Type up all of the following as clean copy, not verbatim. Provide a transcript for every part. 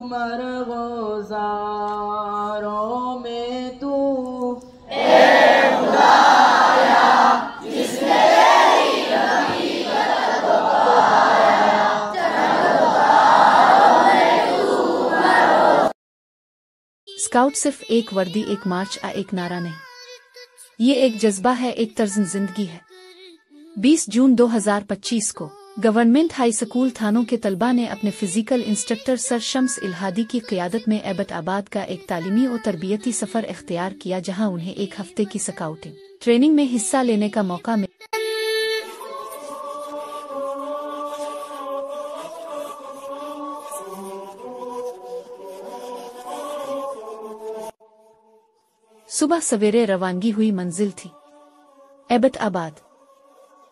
مرغزاروں میں تو اسکاؤٹ صرف ایک وردی، ایک مارچ یا ایک نعرہ نہیں، یہ ایک جذبہ ہے، ایک طرز زندگی ہے۔ 20 جون 2025 کو گورنمنٹ ہائی سکول تھانوں کے طلبہ نے اپنے فزیکل انسٹرکٹر سر شمس الہادی کی قیادت میں ایبٹ آباد کا ایک تعلیمی و تربیتی سفر اختیار کیا، جہاں انہیں ایک ہفتے کی سکاؤٹنگ ٹریننگ میں حصہ لینے کا موقع ملا۔ صبح سویرے روانگی ہوئی، منزل تھی ایبٹ آباد،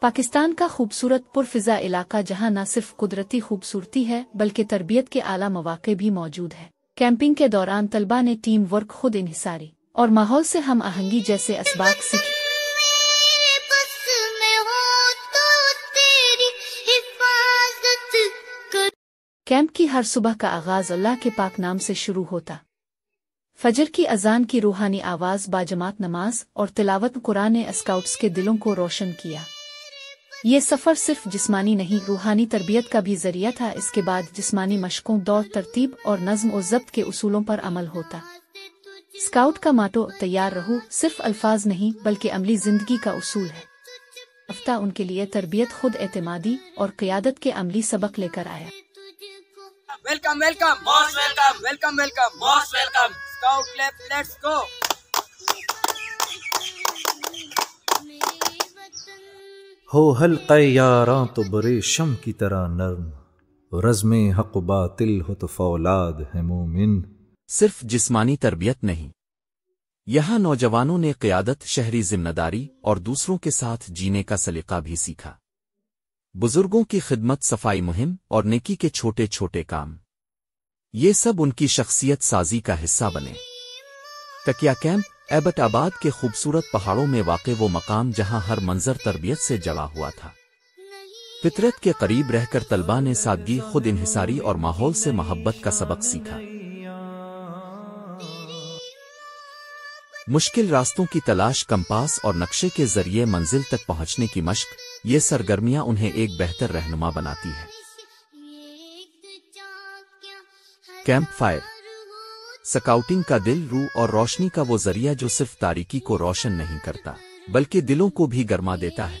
پاکستان کا خوبصورت پرفضا علاقہ، جہاں نہ صرف قدرتی خوبصورتی ہے بلکہ تربیت کے اعلیٰ مواقع بھی موجود ہے۔ کیمپنگ کے دوران طلبہ نے ٹیم ورک، خود انحصاری اور ماحول سے ہم آہنگی جیسے اسباق سیکھی۔ کیمپ کی ہر صبح کا آغاز اللہ کے پاک نام سے شروع ہوتا۔ فجر کی اذان کی روحانی آواز، باجماعت نماز اور تلاوت قرآن نے اسکاؤٹس کے دلوں کو روشن کیا۔ یہ سفر صرف جسمانی نہیں، روحانی تربیت کا بھی ذریعہ تھا۔ اس کے بعد جسمانی مشقوں، دوڑ، ترتیب اور نظم و ضبط کے اصولوں پر عمل ہوتا۔ اسکاؤٹ کا ماٹو تیار رہو صرف الفاظ نہیں بلکہ عملی زندگی کا اصول ہے۔ ہفتہ ان کے لیے تربیت، خود اعتمادی اور قیادت کے عملی سبق لے کر آیا۔ Welcome welcome most welcome welcome welcome most welcome scout lab, let's go. ہو حلقہ یاراں تو برے شم کی طرح نرم، رزم حق و باطل ہو تو فولاد ہے مومن۔ صرف جسمانی تربیت نہیں، یہاں نوجوانوں نے قیادت، شہری ذمہ داری اور دوسروں کے ساتھ جینے کا سلیقہ بھی سیکھا۔ بزرگوں کی خدمت، صفائی مہم اور نیکی کے چھوٹے چھوٹے کام، یہ سب ان کی شخصیت سازی کا حصہ بنے۔ تکیا کیمپ ایبٹ آباد کے خوبصورت پہاڑوں میں واقع وہ مقام جہاں ہر منظر تربیت سے جڑا ہوا تھا۔ فطرت کے قریب رہ کر طلبہ نے سادگی، خود انحصاری اور ماحول سے محبت کا سبق سیکھا۔ مشکل راستوں کی تلاش، کمپاس اور نقشے کے ذریعے منزل تک پہنچنے کی مشق، یہ سرگرمیاں انہیں ایک بہتر رہنما بناتی ہے۔ کیمپ فائر سکاؤٹنگ کا دل، روح اور روشنی کا وہ ذریعہ جو صرف تاریکی کو روشن نہیں کرتا بلکہ دلوں کو بھی گرما دیتا ہے۔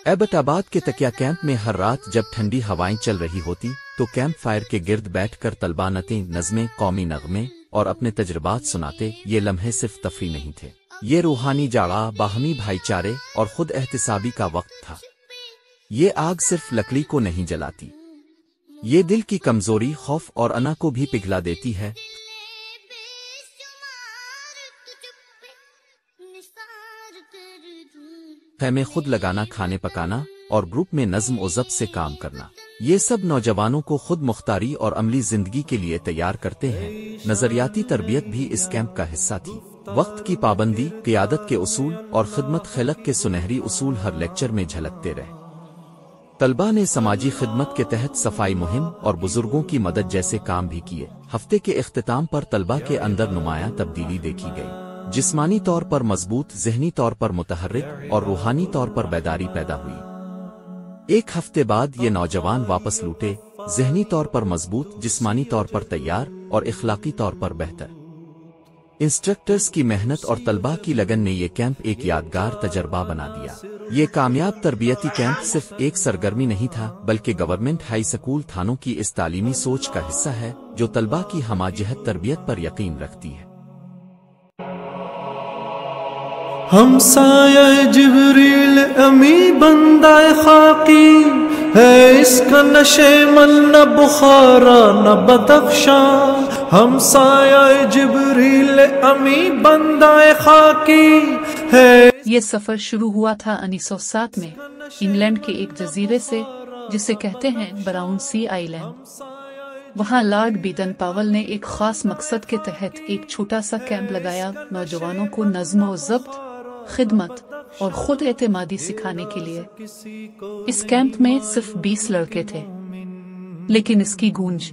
ایبٹ آباد کے تکیا کیمپ میں ہر رات جب ٹھنڈی ہوائیں چل رہی ہوتی تو کیمپ فائر کے گرد بیٹھ کر طلبہ نعتیں، نظمیں، قومی نغمے اور اپنے تجربات سناتے۔ یہ لمحے صرف تفریح نہیں تھے، یہ روحانی جاڑا، باہمی بھائی چارے اور خود احتسابی کا وقت تھا۔ یہ آگ صرف لکڑی کو نہیں جلاتی، یہ دل کی کمزوری، خوف اور انا کو بھی پگھلا دیتی ہے۔ خیمے خود لگانا، کھانے پکانا اور گروپ میں نظم و ضبط سے کام کرنا، یہ سب نوجوانوں کو خود مختاری اور عملی زندگی کے لیے تیار کرتے ہیں۔ نظریاتی تربیت بھی اس کیمپ کا حصہ تھی۔ وقت کی پابندی، قیادت کے اصول اور خدمت خلق کے سنہری اصول ہر لیکچر میں جھلکتے رہے۔ طلبہ نے سماجی خدمت کے تحت صفائی مہم اور بزرگوں کی مدد جیسے کام بھی کیے۔ ہفتے کے اختتام پر طلبہ کے اندر نمایاں تبدیلی دیکھی گئی، جسمانی طور پر مضبوط، ذہنی طور پر متحرک اور روحانی طور پر بیداری پیدا ہوئی۔ ایک ہفتے بعد یہ نوجوان واپس لوٹے، ذہنی طور پر مضبوط، جسمانی طور پر تیار اور اخلاقی طور پر بہتر۔ انسٹرکٹرز کی محنت اور طلبہ کی لگن نے یہ کیمپ ایک یادگار تجربہ بنا دیا۔ یہ کامیاب تربیتی کیمپ صرف ایک سرگرمی نہیں تھا بلکہ گورنمنٹ ہائی سکول تھانوں کی اس تعلیمی سوچ کا حصہ ہے جو طلبہ کی ہمہ جہت تربیت پر یقین رکھتی ہے۔ ہمسایہ جبریل امی بندہ خاکی ہے، اس کا نشے من نہ بخارا نہ بدخشاں۔ ہمسایہ جبریل امی بندہ خاکی ہے۔ یہ سفر شروع ہوا تھا 1907 میں انگلینڈ کے ایک جزیرے سے جسے کہتے ہیں براؤن سی آئی لینڈ۔ وہاں لارڈ بیٹن پاول نے ایک خاص مقصد کے تحت ایک چھوٹا سا کیمپ لگایا، نوجوانوں کو نظم و ضبط، خدمت اور خود اعتمادی سکھانے کے لیے۔ اس کیمپ میں صرف 20 لڑکے تھے، لیکن اس کی گونج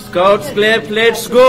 Scouts, clap, let's go.